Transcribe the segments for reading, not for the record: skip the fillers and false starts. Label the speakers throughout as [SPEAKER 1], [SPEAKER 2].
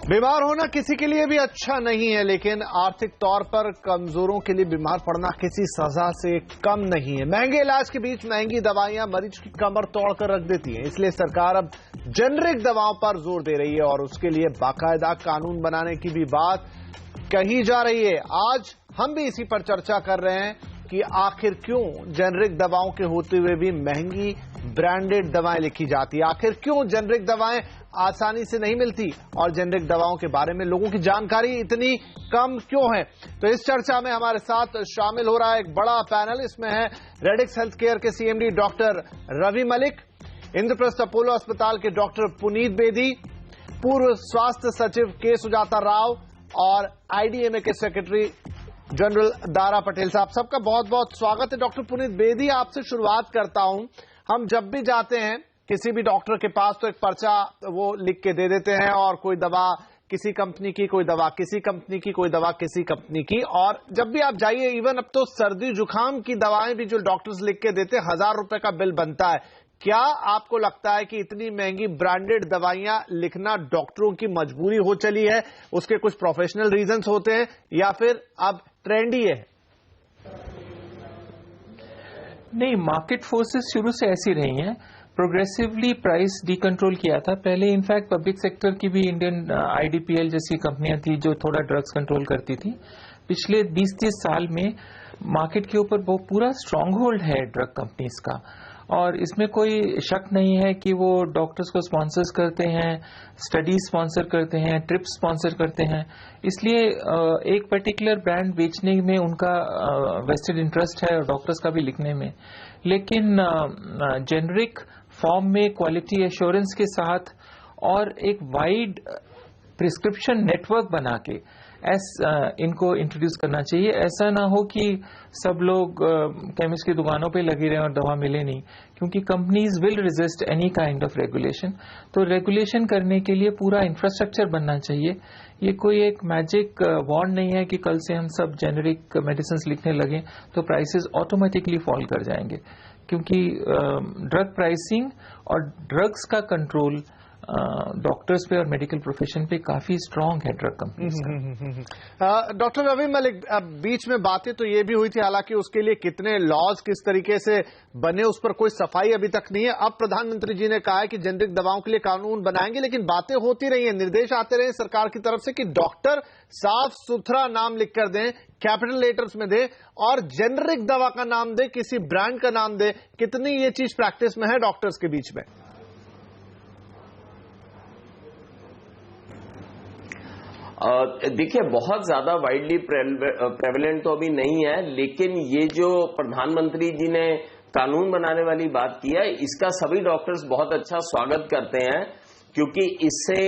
[SPEAKER 1] बीमार होना किसी के लिए भी अच्छा नहीं है, लेकिन आर्थिक तौर पर कमजोरों के लिए बीमार पड़ना किसी सजा से कम नहीं है। महंगे इलाज के बीच महंगी दवाइयां मरीज की कमर तोड़कर रख देती हैं। इसलिए सरकार अब जेनरिक दवाओं पर जोर दे रही है और उसके लिए बाकायदा कानून बनाने की भी बात कही जा रही है। आज हम भी इसी पर चर्चा कर रहे हैं कि आखिर क्यों जेनरिक दवाओं के होते हुए भी महंगी ब्रांडेड दवाएं लिखी जाती है, आखिर क्यों जेनरिक दवाएं आसानी से नहीं मिलती और जेनरिक दवाओं के बारे में लोगों की जानकारी इतनी कम क्यों है। तो इस चर्चा में हमारे साथ शामिल हो रहा है एक बड़ा पैनल। इसमें है रेडिक्स हेल्थ केयर के सीएमडी डॉक्टर रवि मलिक, इंद्रप्रस्थ अपोलो अस्पताल के डॉक्टर पुनीत बेदी, पूर्व स्वास्थ्य सचिव के सुजाता राव और आईडीएमए के सेक्रेटरी जनरल दारा पटेल साहब। सबका बहुत बहुत स्वागत है। डॉक्टर पुनीत बेदी, आपसे शुरुआत करता हूं। हम जब भी जाते हैं किसी भी डॉक्टर के पास तो एक पर्चा वो लिख के दे देते हैं और कोई दवा किसी कंपनी की, कोई दवा किसी कंपनी की, कोई दवा किसी कंपनी की। और जब भी आप जाइए, इवन अब तो सर्दी जुकाम की दवाएं भी जो डॉक्टर्स लिख के देते हैं, 1000 रुपए का बिल बनता है। क्या आपको लगता है कि इतनी महंगी ब्रांडेड दवाइयां लिखना डॉक्टरों की मजबूरी हो चली है, उसके कुछ प्रोफेशनल रीजंस होते हैं या फिर अब ट्रेंड ही है?
[SPEAKER 2] नहीं, मार्केट फोर्सेस शुरू से ऐसी रही हैं। प्रोग्रेसिवली प्राइस डीकंट्रोल किया था। पहले इनफैक्ट पब्लिक सेक्टर की भी इंडियन आईडीपीएल जैसी कंपनियां थी जो थोड़ा ड्रग्स कंट्रोल करती थी। पिछले 20-30 साल में मार्केट के ऊपर वो पूरा स्ट्रांग होल्ड है ड्रग कंपनीज का, और इसमें कोई शक नहीं है कि वो डॉक्टर्स को स्पॉन्सर्स करते हैं, स्टडीज स्पॉन्सर करते हैं, ट्रिप्स स्पॉन्सर करते हैं। इसलिए एक पर्टिकुलर ब्रांड बेचने में उनका वेस्टेड इंटरेस्ट है और डॉक्टर्स का भी लिखने में। लेकिन जेनरिक फॉर्म में क्वालिटी एश्योरेंस के साथ और एक वाइड प्रिस्क्रिप्शन नेटवर्क बना के इनको इंट्रोड्यूस करना चाहिए। ऐसा ना हो कि सब लोग केमिस्ट की दुकानों पे लगे रहे और दवा मिले नहीं, क्योंकि companies will resist any kind of regulation. तो रेगुलेशन करने के लिए पूरा इंफ्रास्ट्रक्चर बनना चाहिए। ये कोई एक मैजिक वॉन्ड नहीं है कि कल से हम सब जेनरिक मेडिसिन लिखने लगे तो प्राइसेस ऑटोमेटिकली फॉल कर जाएंगे, क्योंकि ड्रग प्राइसिंग और ड्रग्स का कंट्रोल डॉक्टर्स पे और मेडिकल प्रोफेशन पे काफी स्ट्रांग है ड्रग कंपनीज का।
[SPEAKER 1] डॉक्टर रवि मलिक, बीच में बातें तो ये भी हुई थी, हालांकि उसके लिए कितने लॉज किस तरीके से बने उस पर कोई सफाई अभी तक नहीं है। अब प्रधानमंत्री जी ने कहा है कि जेनरिक दवाओं के लिए कानून बनाएंगे, लेकिन बातें होती रही हैं, निर्देश आते रहे सरकार की तरफ से कि डॉक्टर साफ सुथरा नाम लिख कर दें, कैपिटल लेटर्स में दे और जेनरिक दवा का नाम दे, किसी ब्रांड का नाम दे। कितनी ये चीज प्रैक्टिस में है डॉक्टर्स के बीच में?
[SPEAKER 3] देखिए, बहुत ज्यादा वाइडली प्रेवलेंट तो अभी नहीं है, लेकिन ये जो प्रधानमंत्री जी ने कानून बनाने वाली बात की है, इसका सभी डॉक्टर्स बहुत अच्छा स्वागत करते हैं, क्योंकि इससे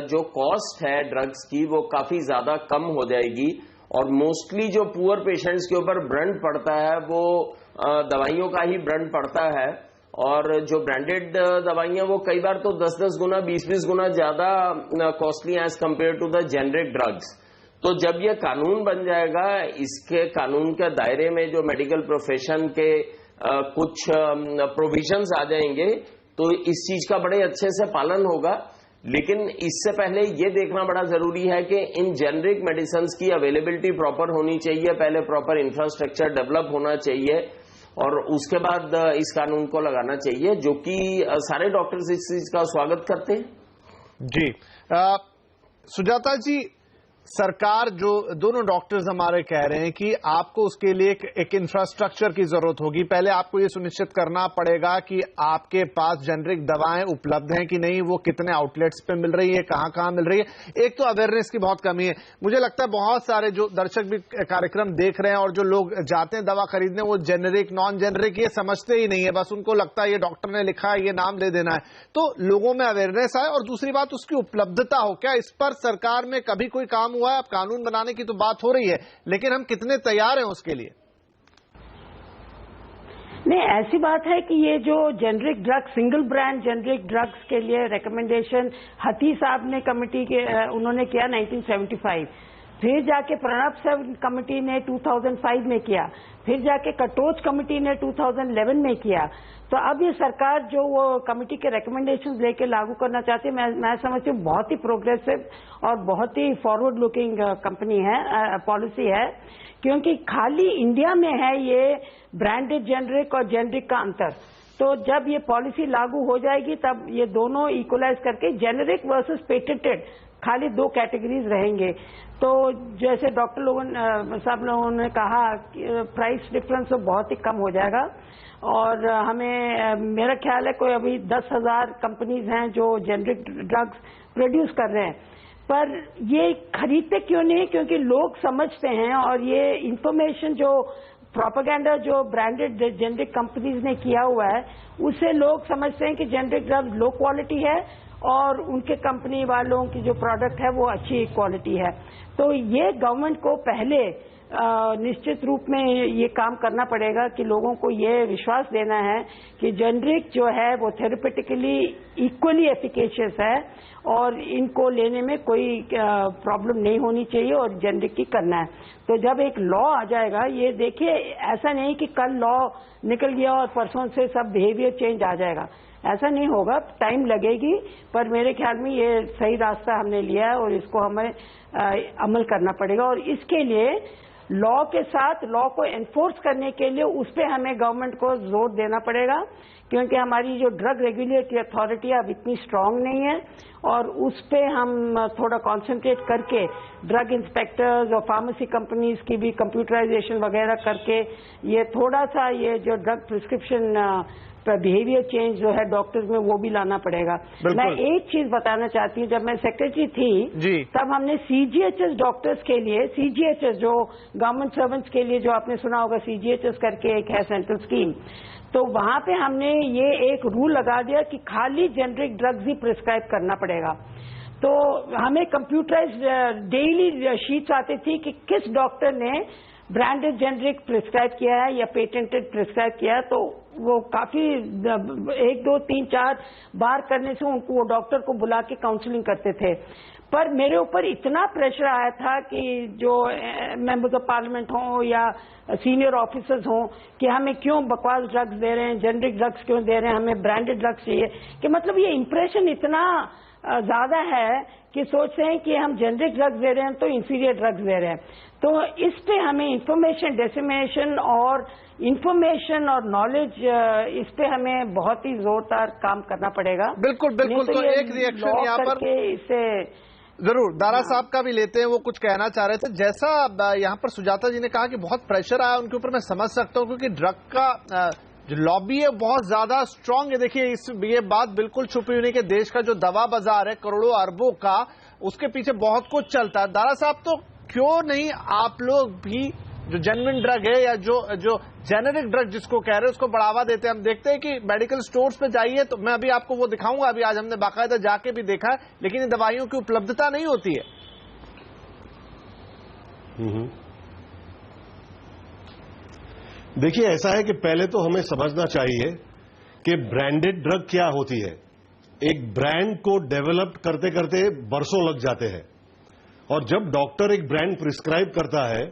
[SPEAKER 3] जो कॉस्ट है ड्रग्स की वो काफी ज्यादा कम हो जाएगी और मोस्टली जो पुअर पेशेंट्स के ऊपर ब्रंट पड़ता है वो दवाइयों का ही ब्रंट पड़ता है। और जो ब्रांडेड दवाइयां वो कई बार तो 10-10 गुना 20-20 गुना ज्यादा costly as compared to the generic drugs. तो जब ये कानून बन जाएगा, इसके कानून के दायरे में जो मेडिकल प्रोफेशन के कुछ प्रोविजंस आ जाएंगे तो इस चीज का बड़े अच्छे से पालन होगा। लेकिन इससे पहले ये देखना बड़ा जरूरी है कि इन जेनरिक मेडिसिन की अवेलेबिलिटी प्रॉपर होनी चाहिए, पहले प्रॉपर इंफ्रास्ट्रक्चर डेवलप होना चाहिए और उसके बाद इस कानून को लगाना चाहिए, जो कि सारे डॉक्टर्स इस चीज का स्वागत करते हैं।
[SPEAKER 1] जी सुजाता जी, सरकार जो दोनों डॉक्टर्स हमारे कह रहे हैं कि आपको उसके लिए एक इंफ्रास्ट्रक्चर की जरूरत होगी। पहले आपको ये सुनिश्चित करना पड़ेगा कि आपके पास जेनरिक दवाएं उपलब्ध हैं कि नहीं, वो कितने आउटलेट्स पे मिल रही है, कहां कहां मिल रही है। एक तो अवेयरनेस की बहुत कमी है। मुझे लगता है बहुत सारे जो दर्शक भी कार्यक्रम देख रहे हैं और जो लोग जाते हैं दवा खरीदने, वो जेनरिक नॉन जेनरिक ये समझते ही नहीं है, बस उनको लगता है ये डॉक्टर ने लिखा है, ये नाम दे देना है। तो लोगों में अवेयरनेस आए और दूसरी बात उसकी उपलब्धता हो। क्या इस पर सरकार में कभी कोई काम हुआ है? अब कानून बनाने की तो बात हो रही है, लेकिन हम कितने तैयार हैं उसके लिए?
[SPEAKER 4] नहीं, ऐसी बात है कि ये जो generic drug, single brand generic drugs के लिए रिकमेंडेशन हती साहब ने कमेटी के उन्होंने किया 1975, फिर जाके प्रणब सब कमेटी ने 2005 में किया, फिर जाके कटोच कमेटी ने 2011 में किया। तो अब ये सरकार जो वो कमेटी के रिकमेंडेशंस लेके लागू करना चाहती है, मैं समझती हूँ बहुत ही प्रोग्रेसिव और बहुत ही फॉरवर्ड लुकिंग कंपनी है, पॉलिसी है, क्योंकि खाली इंडिया में है ये ब्रांडेड जेनरिक और जेनरिक का अंतर। तो जब ये पॉलिसी लागू हो जाएगी तब ये दोनों इक्वलाइज करके जेनरिक वर्सेस पेटेंटेड खाली 2 कैटेगरीज रहेंगे। तो जैसे डॉक्टर साहब लोगों ने कहा प्राइस डिफरेंस तो बहुत ही कम हो जाएगा और हमें मेरा ख्याल है कोई अभी 10,000 कंपनीज हैं जो जेनरिक ड्रग्स प्रोड्यूस कर रहे हैं, पर ये खरीदते क्यों नहीं? क्योंकि लोग समझते हैं और ये इंफॉर्मेशन जो प्रोपेगेंडा जो ब्रांडेड जेनरिक कंपनीज ने किया हुआ है उससे लोग समझते हैं कि जेनरिक ड्रग्स लो क्वालिटी है और उनके कंपनी वालों की जो प्रोडक्ट है वो अच्छी क्वालिटी है। तो ये गवर्नमेंट को पहले निश्चित रूप में ये काम करना पड़ेगा कि लोगों को ये विश्वास देना है कि जेनरिक जो है वो थेरेपेटिकली इक्वली एफिकेशियस है और इनको लेने में कोई प्रॉब्लम नहीं होनी चाहिए और जेनरिक की करना है। तो जब एक लॉ आ जाएगा, ये देखिए ऐसा नहीं कि कल लॉ निकल गया और परसों से सब बिहेवियर चेंज आ जाएगा, ऐसा नहीं होगा, टाइम लगेगी, पर मेरे ख्याल में ये सही रास्ता हमने लिया है और इसको हमें अमल करना पड़ेगा। और इसके लिए लॉ के साथ लॉ को एनफोर्स करने के लिए उस पर हमें गवर्नमेंट को जोर देना पड़ेगा, क्योंकि हमारी जो ड्रग रेगुलेटरी अथॉरिटी अब इतनी स्ट्रांग नहीं है और उस पे हम थोड़ा कंसंट्रेट करके ड्रग इंस्पेक्टर्स और फार्मेसी कंपनीज की भी कंप्यूटराइजेशन वगैरह करके ये थोड़ा सा ये जो ड्रग प्रिस्क्रिप्शन बिहेवियर चेंज जो है डॉक्टर्स में वो भी लाना पड़ेगा। मैं एक चीज बताना चाहती हूँ, जब मैं सेक्रेटरी थी तब हमने सीजीएचएस डॉक्टर्स के लिए, सीजीएचएस जो गवर्नमेंट सर्वेंट्स के लिए, जो आपने सुना होगा सीजीएचएस करके एक है सेंट्रल स्कीम, तो वहां पे हमने ये एक रूल लगा दिया कि खाली जेनरिक ड्रग्स ही प्रिस्क्राइब करना पड़ेगा। तो हमें कंप्यूटराइज्ड डेली शीट्स आती थी कि किस डॉक्टर ने ब्रांडेड जेनरिक प्रिस्क्राइब किया है या पेटेंटेड प्रिस्क्राइब किया है। तो वो काफी 1, 2, 3, 4 बार करने से उनको वो डॉक्टर को बुला के काउंसलिंग करते थे। पर मेरे ऊपर इतना प्रेशर आया था कि जो मेंबर्स ऑफ पार्लियामेंट हों या सीनियर ऑफिसर्स हों कि हमें क्यों बकवास ड्रग्स दे रहे हैं, जेनरिक ड्रग्स क्यों दे रहे हैं, हमें ब्रांडेड ड्रग्स चाहिए, कि मतलब ये इंप्रेशन इतना ज्यादा है कि सोचते हैं कि हम जेनरिक ड्रग्स दे रहे हैं तो इंफीरियर ड्रग्स दे रहे हैं। तो इस पे हमें इंफॉर्मेशन डिसेमिनेशन और इंफॉर्मेशन और नॉलेज, इस पे हमें बहुत ही जोरदार काम करना पड़ेगा।
[SPEAKER 1] बिल्कुल बिल्कुल। तो एक रिएक्शन यहाँ पर
[SPEAKER 4] इससे
[SPEAKER 1] जरूर दारा साहब का भी लेते हैं, वो कुछ कहना चाह रहे थे। जैसा यहाँ पर सुजाता जी ने कहा कि बहुत प्रेशर आया उनके ऊपर, मैं समझ सकता हूँ, क्योंकि ड्रग का जो लॉबी है बहुत ज्यादा स्ट्रांग है। देखिए ये बात बिल्कुल छुपी हुई नहीं कि देश का जो दवा बाजार है करोड़ों अरबों का, उसके पीछे बहुत कुछ चलता है। दारा साहब, तो क्यों नहीं आप लोग भी जो जेन्युइन ड्रग है या जो जेनेरिक ड्रग जिसको कह रहे हैं उसको बढ़ावा देते हैं? हम देखते हैं कि मेडिकल स्टोर्स पे जाइए, तो मैं अभी आपको वो दिखाऊंगा, अभी आज हमने बाकायदा जाके भी देखा है, लेकिन इन दवाइयों की उपलब्धता नहीं होती है।
[SPEAKER 5] देखिए, ऐसा है कि पहले तो हमें समझना चाहिए कि ब्रांडेड ड्रग क्या होती है। एक ब्रांड को डेवलप करते करते बरसों लग जाते हैं, और जब डॉक्टर एक ब्रांड प्रिस्क्राइब करता है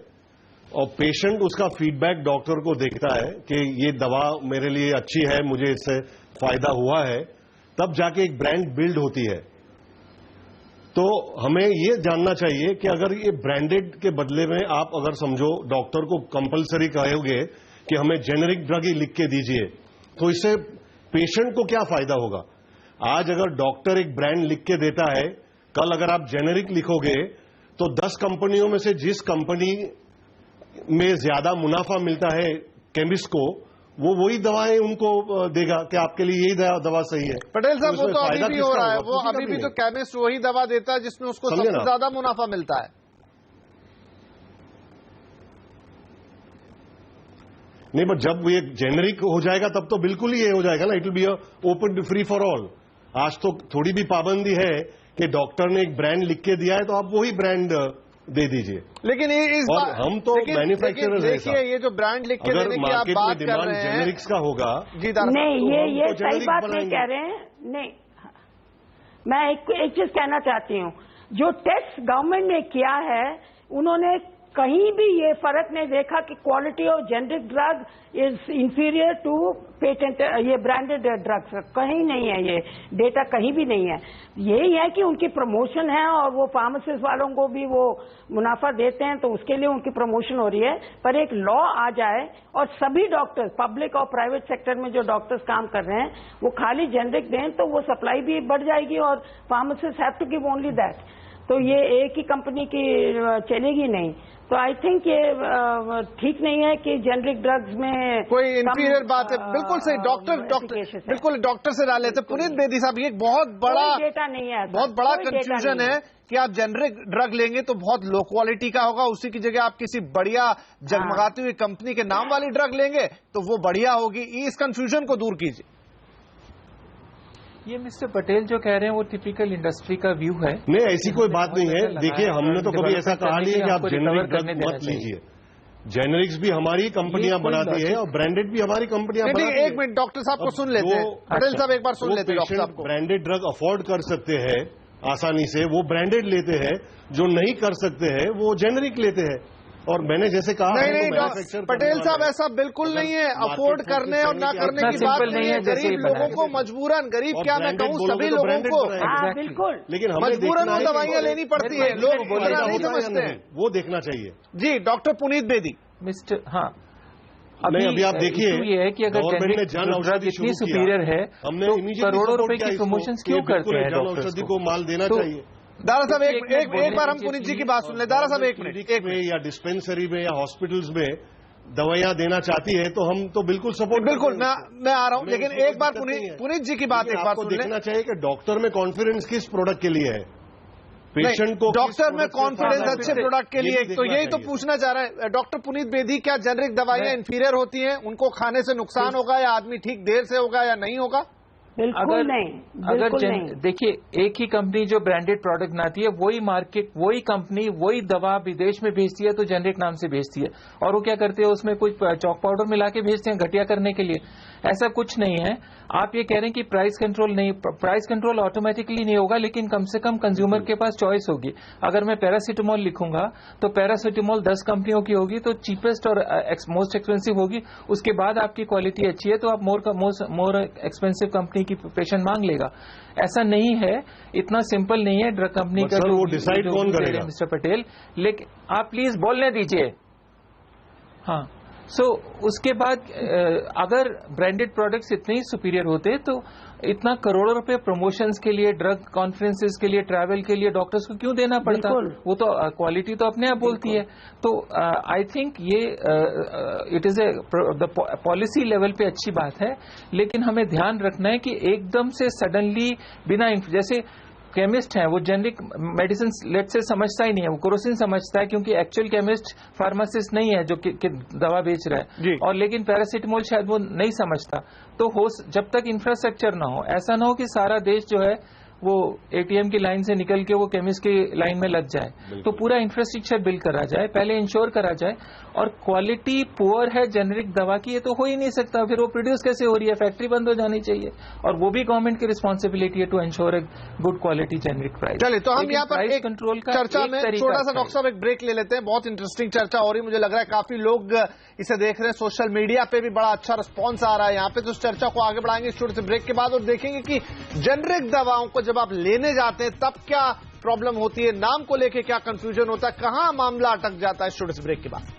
[SPEAKER 5] और पेशेंट उसका फीडबैक डॉक्टर को देखता है कि ये दवा मेरे लिए अच्छी है, मुझे इससे फायदा हुआ है, तब जाके एक ब्रांड बिल्ड होती है। तो हमें ये जानना चाहिए कि अगर ये ब्रांडेड के बदले में आप अगर समझो डॉक्टर को कंपलसरी कहोगे कि हमें जेनेरिक ड्रग ही लिख के दीजिए, तो इससे पेशेंट को क्या फायदा होगा? आज अगर डॉक्टर एक ब्रांड लिख के देता है, कल अगर आप जेनेरिक लिखोगे तो 10 कंपनियों में से जिस कंपनी में ज्यादा मुनाफा मिलता है केमिस्ट को, वो वही दवाएं उनको देगा कि आपके लिए यही दवा सही है।
[SPEAKER 1] पटेल साहब, वो तो अभी भी हो रहा है, वो अभी भी तो केमिस्ट वही दवा देता है जिसमें उसको सबसे ज्यादा मुनाफा मिलता है।
[SPEAKER 5] नहीं, बट जब ये जेनेरिक हो जाएगा तब तो बिल्कुल ही ये हो जाएगा ना, it will be open free for all. आज तो थोड़ी भी पाबंदी है कि डॉक्टर ने एक ब्रांड लिख के दिया है तो आप वही ब्रांड दे दीजिए।
[SPEAKER 1] लेकिन
[SPEAKER 5] और हम तो मैन्युफैक्चरर्स हैं।
[SPEAKER 1] देखिए, ये जो ब्रांड लिख के देने की आप बात कर रहे हैं,
[SPEAKER 5] जेनेरिक्स का होगा
[SPEAKER 4] जी, नहीं, ये सही बात नहीं कह रहे हैं। नहीं, मैं एक चीज कहना चाहती हूँ, जो टेस्ट गवर्नमेंट ने किया है उन्होंने कहीं भी ये फर्क नहीं देखा कि quality of generic drug is inferior to patent, ये ब्रांडेड ड्रग्स, कहीं नहीं है, ये डेटा कहीं भी नहीं है। यही है कि उनकी प्रमोशन है और वो फार्मासिस्ट वालों को भी वो मुनाफा देते हैं, तो उसके लिए उनकी प्रमोशन हो रही है। पर एक लॉ आ जाए और सभी डॉक्टर्स, पब्लिक और प्राइवेट सेक्टर में जो डॉक्टर्स काम कर रहे हैं, वो खाली जेनरिक दें तो वो सप्लाई भी बढ़ जाएगी और pharmacist have to give only that. तो ये एक ही कंपनी की चलेगी नहीं। तो आई थिंक ये ठीक नहीं है कि जेनरिक ड्रग्स में
[SPEAKER 1] कोई इंफीरियर बात है। बिल्कुल सही। डॉक्टर बिल्कुल डॉक्टर से डाल लेते। पुनीत बेदी साहब, ये बहुत बड़ा
[SPEAKER 4] डेटा नहीं है,
[SPEAKER 1] बहुत बड़ा कंफ्यूजन है कि आप जेनरिक ड्रग लेंगे तो बहुत लो क्वालिटी का होगा, उसी की जगह आप किसी बढ़िया जगमगाती हुई कंपनी के नाम वाली ड्रग लेंगे तो वो बढ़िया होगी। इस कंफ्यूजन को दूर कीजिए।
[SPEAKER 2] ये मिस्टर पटेल जो कह रहे हैं वो टिपिकल इंडस्ट्री का व्यू है।
[SPEAKER 5] नहीं, ऐसी कोई बात नहीं है। देखिए, हमने तो कभी ऐसा कहा नहीं है कि आप जेनरिक ड्रग मत लीजिए। जेनरिक्स भी हमारी कंपनियां बनाती है और ब्रांडेड भी हमारी कंपनियां बनाती है।
[SPEAKER 1] एक मिनट डॉक्टर साहब को सुन लेते हैं। पटेल साहब एक बार सुन लेते हैं डॉक्टर साहब को।
[SPEAKER 5] ब्रांडेड ड्रग अफोर्ड कर सकते हैं आसानी से, वो ब्रांडेड लेते हैं। जो नहीं कर सकते हैं वो जेनरिक लेते हैं। और मैंने जैसे कहा,
[SPEAKER 1] नहीं पटेल साहब, ऐसा बिल्कुल नहीं है। अफोर्ड करने और ना करने की बात नहीं है। गरीब लोगों को मजबूरन, गरीब क्या मैं कहूँ, सभी लोगों को
[SPEAKER 4] बिल्कुल,
[SPEAKER 5] लेकिन
[SPEAKER 1] मजबूरन वो दवाइयाँ लेनी पड़ती है। लोग नहीं समझते हैं,
[SPEAKER 5] वो देखना चाहिए।
[SPEAKER 1] जी डॉक्टर पुनीत बेदी।
[SPEAKER 2] मिस्टर, हाँ,
[SPEAKER 5] अभी आप देखिए,
[SPEAKER 2] ये है कि अगर ड्रग इतनी सुपीरियर है
[SPEAKER 5] हमने
[SPEAKER 2] तो करोड़ों रुपए की प्रमोशंस क्यों करते हैं?
[SPEAKER 5] जन औषधि को माल देना चाहिए।
[SPEAKER 1] दारा साहब एक बार हम पुनीत जी की बात सुन ले। दारा साहब एक मिनट
[SPEAKER 5] या डिस्पेंसरी में या हॉस्पिटल्स में दवाइयां देना चाहती है तो हम तो बिल्कुल सपोर्ट।
[SPEAKER 1] बिल्कुल मैं आ रहा हूं, लेकिन एक बार पुनीत जी की बात एक बार सुन
[SPEAKER 5] देखना चाहिए कि डॉक्टर में कॉन्फिडेंस किस प्रोडक्ट के लिए है, पेशेंट को
[SPEAKER 1] डॉक्टर में कॉन्फिडेंस अच्छे प्रोडक्ट के लिए। तो यही तो पूछना चाह रहे हैं डॉक्टर पुनीत बेदी, क्या जेनरिक दवाइयां इंफीरियर होती हैं? उनको खाने से नुकसान होगा या आदमी ठीक देर से होगा या नहीं होगा?
[SPEAKER 4] बिल्कुल नहीं, बिल्कुल नहीं।
[SPEAKER 2] देखिए, एक ही कंपनी जो ब्रांडेड प्रोडक्ट बनाती है, वही मार्केट, वही कंपनी वही दवा विदेश में भेजती है तो जेनरिक नाम से भेजती है। और वो क्या करते हैं, उसमें कुछ चॉक पाउडर मिला के भेजते हैं घटिया करने के लिए। ऐसा कुछ नहीं है। आप ये कह रहे हैं कि प्राइस कंट्रोल नहीं, प्राइस कंट्रोल ऑटोमेटिकली नहीं होगा, लेकिन कम से कम कंज्यूमर के पास चॉइस होगी। अगर मैं पैरासीटामोल लिखूंगा तो पैरासीटामोल 10 कंपनियों की होगी तो चीपेस्ट और मोस्ट एक्सपेंसिव होगी। उसके बाद आपकी क्वालिटी अच्छी है तो आप मोर एक्सपेंसिव कंपनी की पेशेंट मांग लेगा। ऐसा नहीं है, इतना सिंपल नहीं है ड्रग कंपनी का।
[SPEAKER 5] वो डिसाइड कौन करेगा?
[SPEAKER 2] मिस्टर पटेल, लेकिन आप प्लीज बोलने दीजिए। हाँ, उसके बाद अगर ब्रांडेड प्रोडक्ट्स इतने ही सुपीरियर होते तो इतना करोड़ों रुपए प्रमोशंस के लिए, ड्रग कॉन्फ्रेंसेस के लिए, ट्रैवल के लिए डॉक्टर्स को क्यों देना पड़ता? वो तो क्वालिटी तो अपने आप बोलती है। तो आई थिंक ये it is the policy level पे अच्छी बात है, लेकिन हमें ध्यान रखना है कि एकदम से सडनली बिना, जैसे केमिस्ट है वो जेनरिक मेडिसिन लेट से समझता ही नहीं है, वो केरोसिन समझता है क्योंकि एक्चुअल केमिस्ट फार्मासिस्ट नहीं है जो कि दवा बेच रहा है। और लेकिन पैरासीटामोल शायद वो नहीं समझता। तो जब तक इंफ्रास्ट्रक्चर ना हो, ऐसा ना हो कि सारा देश जो है वो एटीएम की लाइन से निकल के वो केमिस्ट की लाइन में लग जाए। तो पूरा इंफ्रास्ट्रक्चर बिल्ड करा जाए, पहले इंश्योर करा जाए। और क्वालिटी पुअर है जेनरिक दवा की, ये तो हो ही नहीं सकता। फिर वो प्रोड्यूस कैसे हो रही है? फैक्ट्री बंद हो जानी चाहिए। और वो भी गवर्नमेंट की रिस्पॉन्सिबिलिटी है to ensure a good quality generic price.
[SPEAKER 1] चलिए, तो हम यहाँ पर
[SPEAKER 2] प्राइस कंट्रोल का
[SPEAKER 1] चर्चा में थोड़ा सा डॉक्टर साहब एक ब्रेक ले लेते हैं। बहुत इंटरेस्टिंग चर्चा हो रही है, मुझे लग रहा है काफी लोग इसे देख रहे हैं। सोशल मीडिया पे भी बड़ा अच्छा रिस्पॉन्स आ रहा है यहाँ पे। तो इस चर्चा को आगे बढ़ाएंगे छोटे से ब्रेक के बाद और देखेंगे कि जेनरिक दवाओं को जब आप लेने जाते हैं तब क्या प्रॉब्लम होती है, नाम को लेके क्या कंफ्यूजन होता है, कहां मामला अटक जाता है। छोटे से ब्रेक के बाद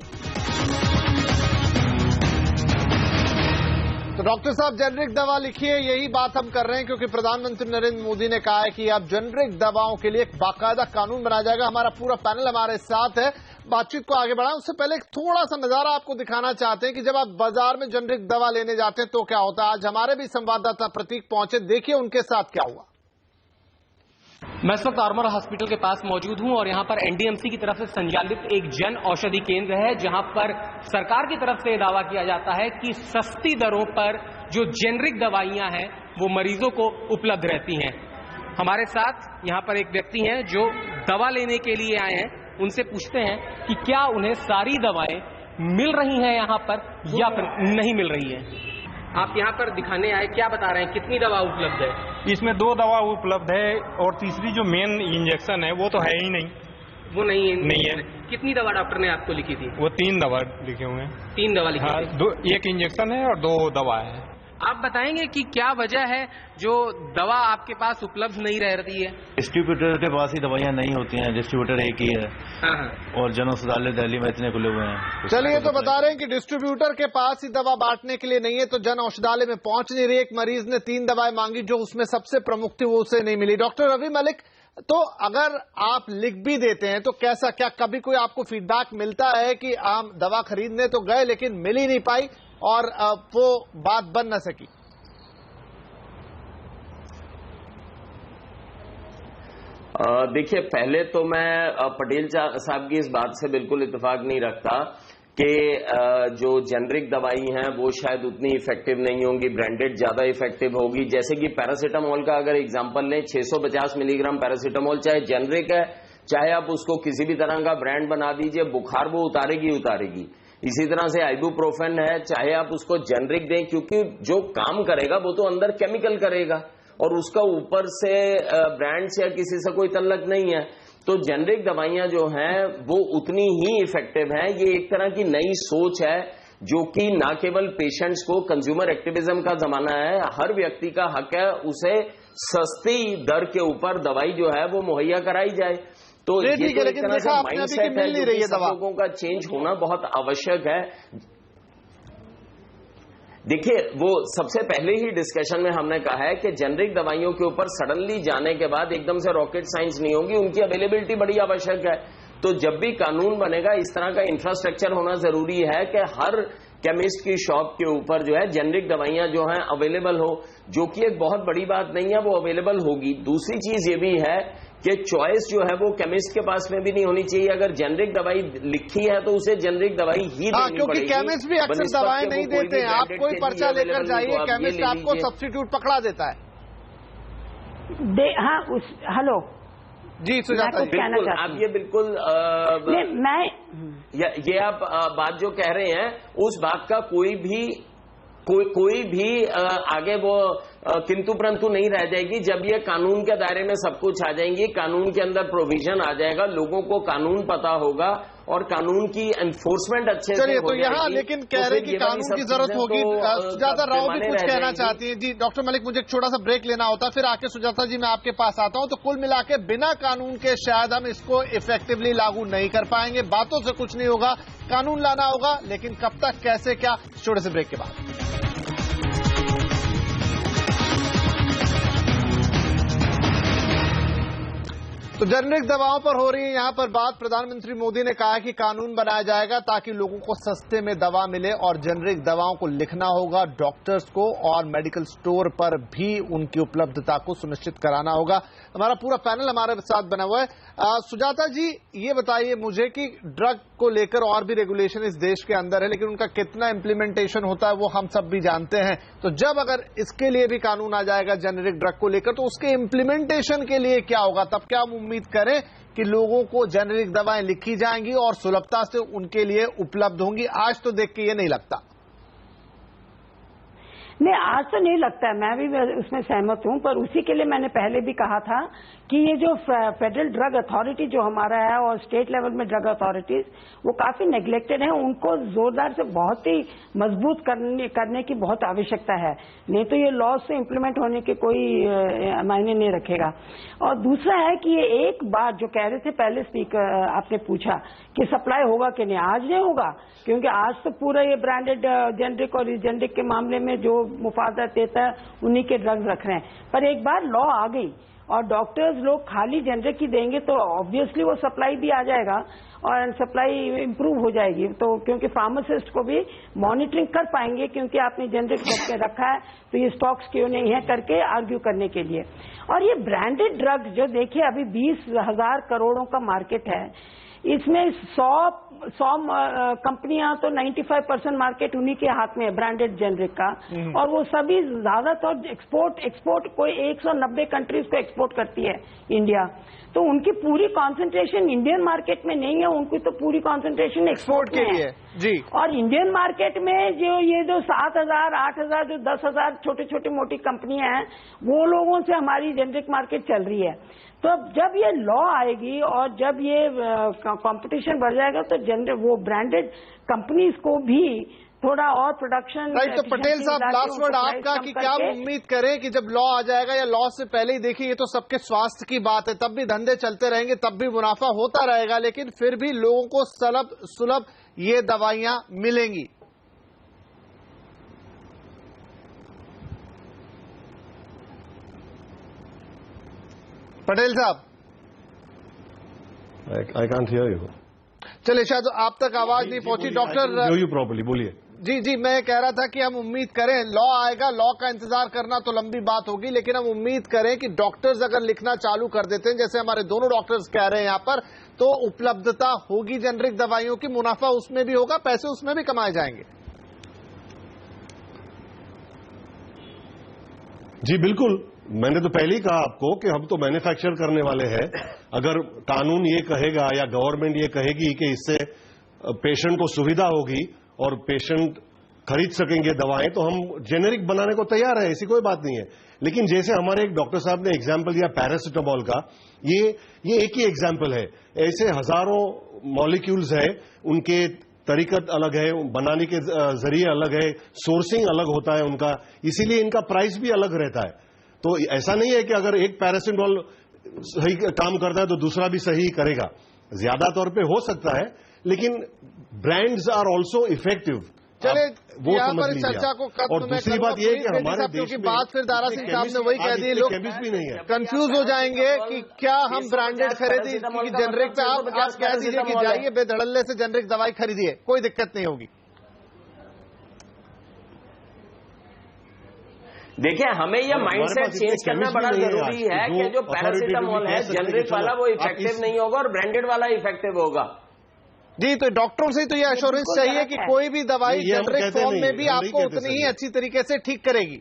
[SPEAKER 1] तो डॉक्टर साहब, जेनरिक दवा लिखिए, यही बात हम कर रहे हैं क्योंकि प्रधानमंत्री नरेंद्र मोदी ने कहा है कि अब जेनरिक दवाओं के लिए एक बाकायदा कानून बनाया जाएगा। हमारा पूरा पैनल हमारे साथ है। बातचीत को आगे बढ़ाएं उससे पहले थोड़ा सा नजारा आपको दिखाना चाहते हैं कि जब आप बाजार में जेनरिक दवा लेने जाते हैं तो क्या होता है। आज हमारे भी संवाददाता प्रतीक पहुंचे, देखिए उनके साथ क्या हुआ।
[SPEAKER 6] मैं इस वक्त आर्मर हॉस्पिटल के पास मौजूद हूं और यहां पर एनडीएमसी की तरफ से संचालित एक जन औषधि केंद्र है जहां पर सरकार की तरफ से दावा किया जाता है कि सस्ती दरों पर जो जेनरिक दवाइयां हैं वो मरीजों को उपलब्ध रहती हैं। हमारे साथ यहां पर एक व्यक्ति हैं जो दवा लेने के लिए आए हैं। उनसे पूछते हैं कि क्या उन्हें सारी दवाएं मिल रही हैं यहां पर या फिर नहीं मिल रही है। आप यहाँ पर दिखाने आए, क्या बता रहे हैं, कितनी दवा उपलब्ध है?
[SPEAKER 7] इसमें 2 दवा उपलब्ध है और तीसरी जो मेन इंजेक्शन है वो तो है ही नहीं,
[SPEAKER 6] वो नहीं है। कितनी दवा डॉक्टर ने आपको लिखी थी?
[SPEAKER 7] वो 3 दवा लिखे हुए हैं।
[SPEAKER 6] 3 दवा लिखी
[SPEAKER 7] हाँ,
[SPEAKER 6] थी।
[SPEAKER 7] एक इंजेक्शन है और 2 दवा है।
[SPEAKER 6] आप बताएंगे कि क्या वजह है जो दवा आपके पास उपलब्ध नहीं रह रही है?
[SPEAKER 8] डिस्ट्रीब्यूटर के पास ही दवाइयाँ नहीं होती हैं, डिस्ट्रीब्यूटर एक ही है।
[SPEAKER 6] हाँ।
[SPEAKER 8] और जन औषधालय दिल्ली में इतने खुले हुए हैं।
[SPEAKER 1] चलिए, तो बता रहे हैं कि डिस्ट्रीब्यूटर के पास ही दवा बांटने के लिए नहीं है, तो जन औषधालय में पहुंच नहीं रही। एक मरीज ने 3 दवाएं मांगी, जो उसमें सबसे प्रमुख थी वो उसे नहीं मिली। डॉक्टर रवि मलिक, तो अगर आप लिख भी देते हैं तो कैसा, क्या कभी कोई आपको फीडबैक मिलता है कि हम दवा खरीदने तो गए लेकिन मिल ही नहीं पाई और वो बात बन न सकी?
[SPEAKER 3] देखिए, पहले तो मैं पटेल साहब की इस बात से बिल्कुल इत्तेफाक नहीं रखता कि जो जेनरिक दवाई हैं वो शायद उतनी इफेक्टिव नहीं होंगी, ब्रांडेड ज्यादा इफेक्टिव होगी। जैसे कि पैरासीटामोल का अगर एग्जांपल लें, 650 मिलीग्राम पैरासीटामोल चाहे जेनरिक है, चाहे आप उसको किसी भी तरह का ब्रांड बना दीजिए, बुखार वो उतारेगी। इसी तरह से आइबुप्रोफेन है, चाहे आप उसको जेनरिक दें, क्योंकि जो काम करेगा वो तो अंदर केमिकल करेगा और उसका ऊपर से ब्रांड से या किसी से कोई तल्लक नहीं है। तो जेनरिक दवाइयां जो हैं वो उतनी ही इफेक्टिव हैं। ये एक तरह की नई सोच है जो कि ना केवल पेशेंट्स को, कंज्यूमर एक्टिविज्म का जमाना है, हर व्यक्ति का हक है उसे सस्ती दर के ऊपर दवाई जो है वो मुहैया कराई जाए। तो ये तो एक तरह से माइंडसेट है जो सब लोगों का चेंज होना बहुत आवश्यक है। देखिए, वो सबसे पहले ही डिस्कशन में हमने कहा है कि जेनरिक दवाइयों के ऊपर सडनली जाने के बाद एकदम से रॉकेट साइंस नहीं होगी, उनकी अवेलेबिलिटी बड़ी आवश्यक है। तो जब भी कानून बनेगा, इस तरह का इंफ्रास्ट्रक्चर होना जरूरी है कि हर केमिस्ट की शॉप के ऊपर जो है जेनरिक दवाइयां जो हैं अवेलेबल हो, जो कि एक बहुत बड़ी बात नहीं है, वो अवेलेबल होगी। दूसरी चीज ये भी है कि चॉइस जो है वो केमिस्ट के पास में भी नहीं होनी चाहिए। अगर जेनरिक दवाई लिखी है तो उसे जेनरिक दवाई ही देनी
[SPEAKER 1] क्योंकि
[SPEAKER 3] पड़ेगी।
[SPEAKER 1] केमिस्ट भी अक्सर दवाएं नहीं देते हैं। आप कोई पर्चा लेकर जाइए, केमिस्ट आपको सब्स्टिट्यूट पकड़ा देता है।
[SPEAKER 4] हाँ, हेलो
[SPEAKER 1] जी सुजाता जी,
[SPEAKER 3] बिल्कुल आप ये बिल्कुल
[SPEAKER 4] मैं
[SPEAKER 3] ये आप बात जो कह रहे हैं उस बात का कोई भी आगे वो किंतु परंतु नहीं रह जाएगी। जब ये कानून के दायरे में सब कुछ आ जाएंगी, कानून के अंदर प्रोविजन आ जाएगा, लोगों को कानून पता होगा और कानून की एनफोर्समेंट अच्छे से हो
[SPEAKER 1] तो यहाँ लेकिन कह रहे हैं कि कानून की जरूरत होगी। सुजाता राव भी कुछ कहना चाहती हैं। जी डॉक्टर मलिक, मुझे एक छोटा सा ब्रेक लेना होता, फिर आके सुजाता जी मैं आपके पास आता हूं। तो कुल मिला के बिना कानून के शायद हम इसको इफेक्टिवली लागू नहीं कर पाएंगे। बातों से कुछ नहीं होगा, कानून लाना होगा, लेकिन कब तक, कैसे, क्या, छोटे से ब्रेक के बाद। तो जेनरिक दवाओं पर हो रही है यहाँ पर बात। प्रधानमंत्री मोदी ने कहा कि कानून बनाया जाएगा ताकि लोगों को सस्ते में दवा मिले और जेनरिक दवाओं को लिखना होगा डॉक्टर्स को और मेडिकल स्टोर पर भी उनकी उपलब्धता को सुनिश्चित कराना होगा। हमारा पूरा पैनल हमारे साथ बना हुआ है। सुजाता जी, ये बताइए मुझे कि ड्रग को लेकर और भी रेगुलेशन इस देश के अंदर है, लेकिन उनका कितना इम्प्लीमेंटेशन होता है वो हम सब भी जानते हैं। तो जब अगर इसके लिए भी कानून आ जाएगा जेनरिक ड्रग को लेकर, तो उसके इम्प्लीमेंटेशन के लिए क्या होगा? तब क्या हम उम्मीद करें कि लोगों को जेनरिक दवाएं लिखी जाएंगी और सुलभता से उनके लिए उपलब्ध होंगी? आज तो देख के ये नहीं लगता।
[SPEAKER 4] नहीं, आज तो नहीं लगता है, मैं भी उसमें सहमत हूं। पर उसी के लिए मैंने पहले भी कहा था कि ये जो फेडरल ड्रग अथॉरिटी जो हमारा है और स्टेट लेवल में ड्रग अथॉरिटीज वो काफी नेग्लेक्टेड है। उनको जोरदार से बहुत ही मजबूत करने की बहुत आवश्यकता है, नहीं तो ये लॉ से इम्प्लीमेंट होने के कोई मायने नहीं रखेगा। और दूसरा है कि ये एक बात जो कह रहे थे पहले स्पीकर, आपने पूछा कि सप्लाई होगा कि नहीं, आज नहीं होगा, क्योंकि आज तो पूरा ये ब्रांडेड जेनरिक और जेनरिक के मामले में जो मुफादत देता है उन्हीं के ड्रग्स रख रहे हैं। पर एक बार लॉ आ गई और डॉक्टर्स लोग खाली जेनरिक ही देंगे तो ऑब्वियसली वो सप्लाई भी आ जाएगा और सप्लाई इंप्रूव हो जाएगी। तो क्योंकि फार्मासिस्ट को भी मॉनिटरिंग कर पाएंगे, क्योंकि आपने जेनरिक रखा है तो ये स्टॉक्स क्यों नहीं है करके आर्ग्यू करने के लिए। और ये ब्रांडेड ड्रग्स जो देखिए अभी 20,000 करोड़ों का मार्केट है, इसमें 100 100 कंपनियां तो 95% मार्केट उन्हीं के हाथ में है ब्रांडेड जेनरिक का, और वो सभी ज्यादातर एक्सपोर्ट कोई 190 कंट्रीज को एक्सपोर्ट करती है इंडिया। तो उनकी पूरी कंसंट्रेशन इंडियन मार्केट में नहीं है, उनकी तो पूरी कंसंट्रेशन एक्सपोर्ट के लिए
[SPEAKER 1] जी।
[SPEAKER 4] और इंडियन मार्केट में जो 7,000 8,000 जो 10,000 छोटे छोटे मोटी कंपनियां हैं, वो लोगों से हमारी जेनरिक मार्केट चल रही है। तो जब ये लॉ आएगी और जब ये कंपटीशन बढ़ जाएगा तो वो ब्रांडेड कंपनीज को भी थोड़ा और प्रोडक्शन।
[SPEAKER 1] तो पटेल साहब, लास्ट वर्ड आपका कि क्या उम्मीद करें कि जब लॉ आ जाएगा या लॉ से पहले ही, देखिए ये तो सबके स्वास्थ्य की बात है, तब भी धंधे चलते रहेंगे, तब भी मुनाफा होता रहेगा, लेकिन फिर भी लोगों को सुलभ ये दवाइयां मिलेंगी। पटेल साहब,
[SPEAKER 5] आई कांट हियर यू।
[SPEAKER 1] चलिए, शायद आप तक आवाज नहीं पहुंची। डॉक्टर
[SPEAKER 5] यू प्रॉपर्ली बोलिए।
[SPEAKER 1] जी, मैं कह रहा था कि हम उम्मीद करें, लॉ आएगा, लॉ का इंतजार करना तो लंबी बात होगी, लेकिन हम उम्मीद करें कि डॉक्टर्स अगर लिखना चालू कर देते हैं, जैसे हमारे दोनों डॉक्टर्स कह रहे हैं यहाँ पर, तो उपलब्धता होगी जेनरिक दवाइयों की, मुनाफा उसमें भी होगा, पैसे उसमें भी कमाए जाएंगे।
[SPEAKER 5] जी बिल्कुल, मैंने तो पहले ही कहा आपको कि हम तो मैन्युफैक्चर करने वाले हैं। अगर कानून ये कहेगा या गवर्नमेंट ये कहेगी कि इससे पेशेंट को सुविधा होगी और पेशेंट खरीद सकेंगे दवाएं, तो हम जेनेरिक बनाने को तैयार है, ऐसी कोई बात नहीं है। लेकिन जैसे हमारे एक डॉक्टर साहब ने एग्जाम्पल दिया पैरासिटामोल का, ये एक ही एग्जाम्पल है। ऐसे हजारों मॉलिक्यूल्स है, उनके तरीकत अलग है, बनाने के जरिए अलग है, सोर्सिंग अलग होता है उनका, इसीलिए इनका प्राइस भी अलग रहता है। तो ऐसा नहीं है कि अगर एक पैरासिटामोल सही काम करता है तो दूसरा भी सही करेगा, ज्यादा तौर पे हो सकता है, लेकिन ब्रांड्स आर ऑल्सो इफेक्टिव।
[SPEAKER 1] चले
[SPEAKER 5] वो
[SPEAKER 1] यहाँ
[SPEAKER 5] समझ
[SPEAKER 1] पर
[SPEAKER 5] लीजिए।
[SPEAKER 1] चर्चा को खत्म।
[SPEAKER 5] और दूसरी बात यह है कि हमारे देश में
[SPEAKER 1] बात फिर दारा सिंह साहब ने वही कह दी, लोग
[SPEAKER 5] केमिस्ट भी नहीं है,
[SPEAKER 1] कंफ्यूज हो जाएंगे कि क्या हम ब्रांडेड खरीदी कि जेनरिक पे। आप कह दीजिए कि जाइए बेधड़ल्ले से जेनरिक दवाई खरीदिए, कोई दिक्कत नहीं होगी।
[SPEAKER 3] देखिए, हमें यह माइंडसेट चेंज करना बड़ा जरूरी है कि जो पैरासिटामोल है जेनरिक वाला वो इफेक्टिव नहीं होगा और ब्रांडेड वाला इफेक्टिव होगा।
[SPEAKER 1] जी, तो डॉक्टरों से तो ये एश्योरेंस चाहिए कि कोई भी दवाई जेनरिक फॉर्म में भी आपको उतनी ही अच्छी तरीके से ठीक करेगी।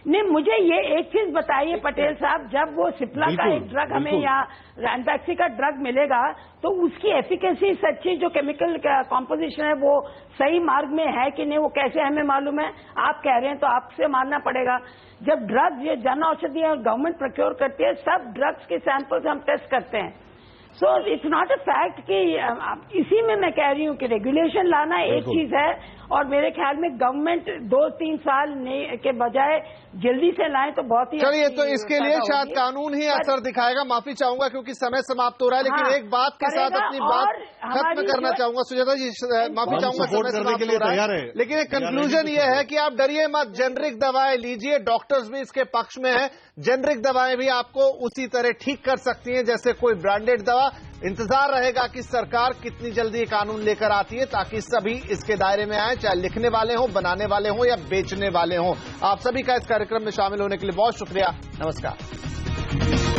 [SPEAKER 4] नहीं, मुझे ये एक चीज बताइए पटेल साहब, जब वो सिप्ला का एक ड्रग हमें या रैनबैक्सी का ड्रग मिलेगा तो उसकी एफिकेसी सच्ची जो केमिकल कॉम्पोजिशन है वो सही मार्ग में है कि नहीं, वो कैसे हमें मालूम है? आप कह रहे हैं तो आपसे मानना पड़ेगा। जब ड्रग ये जन औषधि और गवर्नमेंट प्रोक्योर करती है, सब ड्रग्स के सैंपल्स हम टेस्ट करते हैं। So it's not a fact कि इसी में मैं कह रही हूँ कि रेगुलेशन लाना एक चीज है, और मेरे ख्याल में गवर्नमेंट 2-3 साल के बजाय जल्दी से लाए तो बहुत ही।
[SPEAKER 1] चलिए, तो इसके लिए शायद कानून ही असर दिखाएगा। माफी चाहूंगा क्योंकि समय समाप्त हो रहा है, लेकिन एक बात के साथ अपनी बात खत्म करना चाहूंगा। सुजाता जी, माफी चाहूंगा, समय समाप्त हो रहा है, लेकिन एक कंक्लूजन ये है कि आप डरिए मत, जेनरिक दवाएं लीजिए, डॉक्टर्स भी इसके पक्ष में है। जेनरिक दवाएं भी आपको उसी तरह ठीक कर सकती हैं जैसे कोई ब्रांडेड दवा। इंतजार रहेगा कि सरकार कितनी जल्दी ये कानून लेकर आती है ताकि सभी इसके दायरे में आए, चाहे लिखने वाले हों, बनाने वाले हों या बेचने वाले हों। आप सभी का इस कार्यक्रम में शामिल होने के लिए बहुत शुक्रिया। नमस्कार।